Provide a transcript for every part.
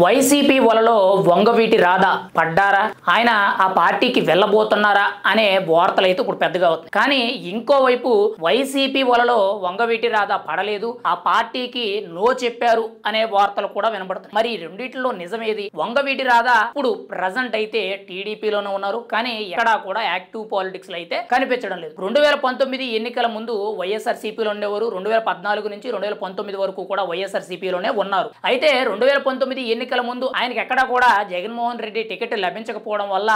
YCP వలలో వంగవీటి రాధ పడ్డారా, ఆయన ఆ పార్టీకి వెళ్ళబోతున్నారా అనే వార్తలు అయితే ఇప్పుడు పెద్దగా అవుతాయి. కానీ ఇంకోవైపు వైసీపీ వలలో వంగవీటి రాధ పడలేదు, ఆ పార్టీకి నో చెప్పారు అనే వార్తలు కూడా వినబడుతున్నాయి. మరి రెండిట్లో నిజమేది? వంగవీటి రాధ ఇప్పుడు ప్రజెంట్ అయితే టీడీపీలోనే ఉన్నారు, కానీ ఎక్కడా కూడా యాక్టివ్ పాలిటిక్స్ లో అయితే కనిపించడం లేదు. 2019 ఎన్నికల ముందు వైఎస్ఆర్సీపీలో ఉండేవారు. 2014 నుంచి 2019 వరకు కూడా వైఎస్ఆర్సీపీలోనే ఉన్నారు. అయితే 2019 ఎన్నికల ముందు ఆయనకి ఎక్కడా కూడా జగన్మోహన్ రెడ్డి టికెట్ లభించకపోవడం వల్ల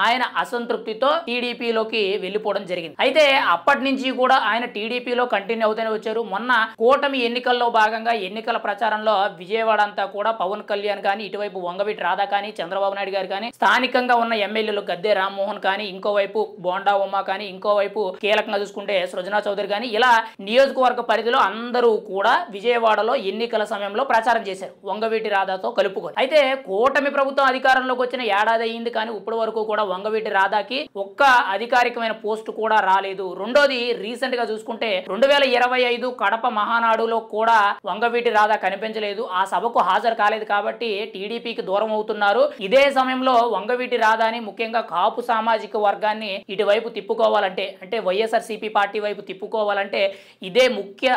ఆయన అసంతృప్తితో టీడీపీలోకి వెళ్ళిపోవడం జరిగింది. అయితే అప్పటి నుంచి కూడా ఆయన టీడీపీలో కంటిన్యూ అవుతూనే వచ్చారు. మొన్న కూటమి ఎన్నికల్లో భాగంగా ఎన్నికల ప్రచారంలో విజయవాడ అంతా కూడా పవన్ కళ్యాణ్ కానీ, ఇటువైపు వంగవీటి రాధా కానీ, చంద్రబాబు నాయుడు గారు కానీ, స్థానికంగా ఉన్న ఎమ్మెల్యేలు గద్దె రామ్మోహన్ కానీ, ఇంకోవైపు బోండా ఉమా కానీ, ఇంకోవైపు కీలకంగా చూసుకుంటే సృజనా చౌదరి కానీ, ఇలా నియోజకవర్గ పరిధిలో అందరూ కూడా విజయవాడలో ఎన్నికల సమయంలో ప్రచారం చేశారు వంగవీటి రాధాతో కలుపుకొని. అయితే కూటమి ప్రభుత్వం అధికారంలోకి వచ్చిన ఏడాది అయింది, కానీ ఇప్పటి వరకు కూడా వంగవీటి రాధాకి ఒక్క అధికారికమైన పోస్ట్ కూడా రాలేదు. రెండోది, రీసెంట్ గా చూసుకుంటే 2025 కడప మహానాడులో కూడా వంగవీటి రాధా కనిపించలేదు. ఆ సభకు హాజరు కాలేదు కాబట్టి టీడీపీకి దూరం అవుతున్నారు. ఇదే సమయంలో వంగవీటి రాధాని, ముఖ్యంగా కాపు సామాజిక వర్గాన్ని ఇటువైపు తిప్పుకోవాలంటే, అంటే వైఎస్ఆర్సీపీ పార్టీ వైపు తిప్పుకోవాలంటే ఇదే ముఖ్య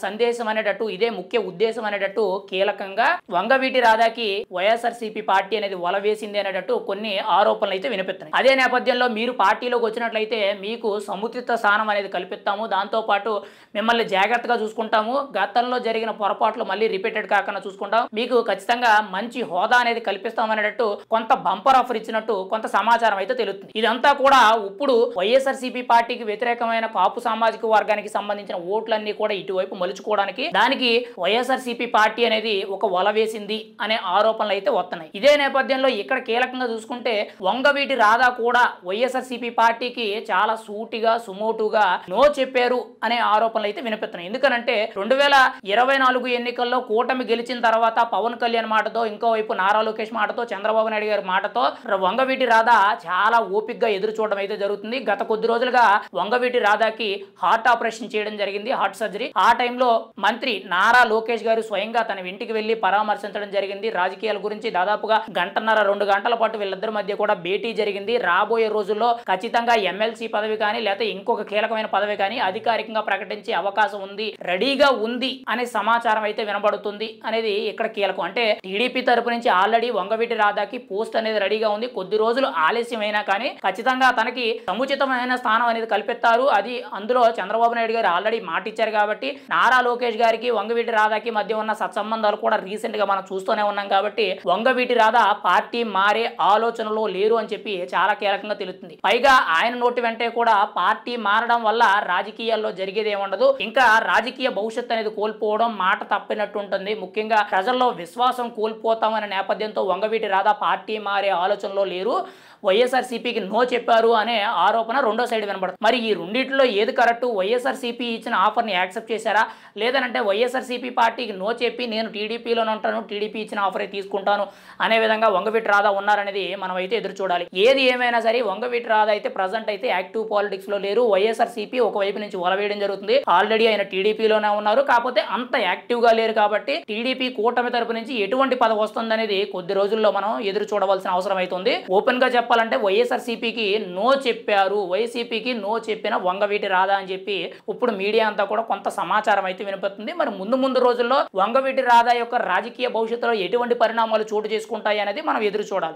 సందేశం అనేటట్టు, ఇదే ముఖ్య ఉద్దేశం అనేటట్టు కీలకంగా వంగవీటి రాధాకి వైఎస్ఆర్సీపీ పార్టీ అనేది వల వేసింది అనేటట్టు కొన్ని ఆరోపణలు అయితే వినిపిస్తున్నాయి. అదే నేపథ్యంలో మీరు పార్టీలోకి వచ్చినట్లయితే మీకు సముచిత స్థానం అనేది కల్పిస్తాము, దాంతో పాటు మిమ్మల్ని జాగ్రత్తగా చూసుకుంటాము, గతంలో జరిగిన పొరపాట్లు మళ్ళీ రిపీటెడ్ కాకుండా చూసుకుంటాం, మీకు ఖచ్చితంగా మంచి హోదా అనేది కల్పిస్తాం అనేటట్టు కొంత బంపర్ ఆఫర్ ఇచ్చినట్టు కొంత సమాచారం అయితే తెలుస్తుంది. ఇదంతా కూడా ఇప్పుడు వైఎస్ఆర్సీపీ పార్టీకి వ్యతిరేకమైన కాపు సామాజిక వర్గానికి సంబంధించిన ఓట్లన్నీ కూడా ఇటువైపు మలుచుకోవడానికి, దానికి వైఎస్ఆర్సీపీ పార్టీ అనేది ఒక వల వేసింది అనే ఆరోపణలు అయితే వస్తున్నాయి. ఇదే నేపథ్యంలో ఇక్కడ కీలకంగా చూసుకుంటే వంగవీటి రాధా కూడా వైఎస్ఆర్సీపీ పార్టీకి చాలా సూటిగా సుమోటుగా నో చెప్పారు అనే ఆరోపణలు అయితే వినిపిస్తున్నాయి. ఎందుకనంటే 2024 ఎన్నికల్లో కూటమి గెలిచిన తర్వాత పవన్ కళ్యాణ్ మాటతో, ఇంకోవైపు నారా లోకేష్ మాటతో, చంద్రబాబు నాయుడు గారి మాటతో వంగవీటి రాధా చాలా ఓపికగా ఎదురు చూడడం అయితే జరుగుతుంది. గత కొద్ది రోజులుగా వంగవీటి రాధాకి హార్ట్ ఆపరేషన్ చేయడం జరిగింది, హార్ట్ సర్జరీ. ఆ టైంలో మంత్రి నారా లోకేష్ గారు స్వయంగా తన ఇంటికి వెళ్లి పరామర్శించడం జరిగింది. రాజకీయాల గురించి దాదాపుగా గంటన్నర 2 గంటల పాటు వీళ్ళిద్దరి మధ్య కూడా భేటీ జరిగింది. రాబోయే రోజుల్లో ఖచ్చితంగా ఎమ్మెల్సీ పదవి కానీ, లేకపోతే ఇంకొక కీలకమైన పదవి కానీ అధికారికంగా ప్రకటించే అవకాశం ఉంది, రెడీగా ఉంది అనే సమాచారం అయితే వినబడుతుంది అనేది ఇక్కడ కీలకం. అంటే టీడీపీ తరపు నుంచి ఆల్రెడీ వంగవీటి రాధాకి పోస్ట్ అనేది రెడీగా ఉంది. కొద్ది రోజులు ఆలస్యమైనా కానీ ఖచ్చితంగా తనకి సముచితమైన స్థానం అనేది కల్పిస్తారు. అది అందులో చంద్రబాబు నాయుడు గారు ఆల్రెడీ మాట ఇచ్చారు కాబట్టి, నారా లోకేష్ గారికి వంగవీటి రాధాకి మధ్య ఉన్న సత్సంబంధాలు కూడా రీసెంట్ గా మనం చూస్తూనే ఉన్నాం కాబట్టి వంగవీటి రాధా పార్టీ మారే ఆలోచనలో లేరు అని చెప్పి చాలా కీలకంగా తెలుస్తుంది. పైగా ఆయన నోటి వెంటే కూడా పార్టీ మారడం వల్ల రాజకీయాల్లో జరిగేది ఏముండదు, ఇంకా రాజకీయ భవిష్యత్తు అనేది కోల్పోవడం, మాట తప్పినట్టు ఉంటుంది. ముఖ్యంగా ప్రజల్లో విశ్వాసం కోల్పోతామనే నేపథ్యంతో వంగవీటి రాధా పార్టీ మారే ఆలోచనలో లేరు, వైఎస్ఆర్సీపీకి నో చెప్పారు అనే ఆరోపణ రెండో సైడ్ వినబడుతుంది. మరి ఈ రెండిట్లో ఏది కరెక్ట్? వైఎస్ఆర్సీపీ ఇచ్చిన ఆఫర్ని యాక్సెప్ట్ చేశారా, లేదంటే వైఎస్ఆర్సీపీ పార్టీకి నో చెప్పి నేను టీడీపీలోనే ఉంటాను, టీడీపీ ఇచ్చిన ఆఫరే తీసుకుంటాను అనే విధంగా వంగవీటి రాధా ఉన్నారనేది మనం అయితే ఎదురు చూడాలి. ఏది ఏమైనా సరే వంగవీటి రాధా అయితే ప్రజెంట్ అయితే యాక్టివ్ పాలిటిక్స్ లో లేరు. వైఎస్ఆర్సీపీ ఒకవైపు నుంచి వలవేయడం జరుగుతుంది. ఆల్రెడీ ఆయన టీడీపీలోనే ఉన్నారు, కాకపోతే అంత యాక్టివ్ గా లేరు కాబట్టి టీడీపీ కూటమి తరపు నుంచి ఎటువంటి పదవి వస్తుంది అనేది కొద్ది రోజుల్లో మనం ఎదురు చూడవలసిన అవసరం అవుతుంది. ఓపెన్ గా చెప్పాలంటే వైఎస్ఆర్సీపీకి నో చెప్పారు, వైసీపీకి నో చెప్పిన వంగవీటి రాధా అని చెప్పి ఇప్పుడు మీడియా అంతా కూడా కొంత సమాచారం అయితే వినిపిస్తుంది. మరి ముందు రోజుల్లో వంగవీటి రాధా యొక్క రాజకీయ భవిష్యత్తులో ఎటువంటి పరిణామాలు చోటు చేసుకుంటాయి అనేది మనం ఎదురు చూడాలి.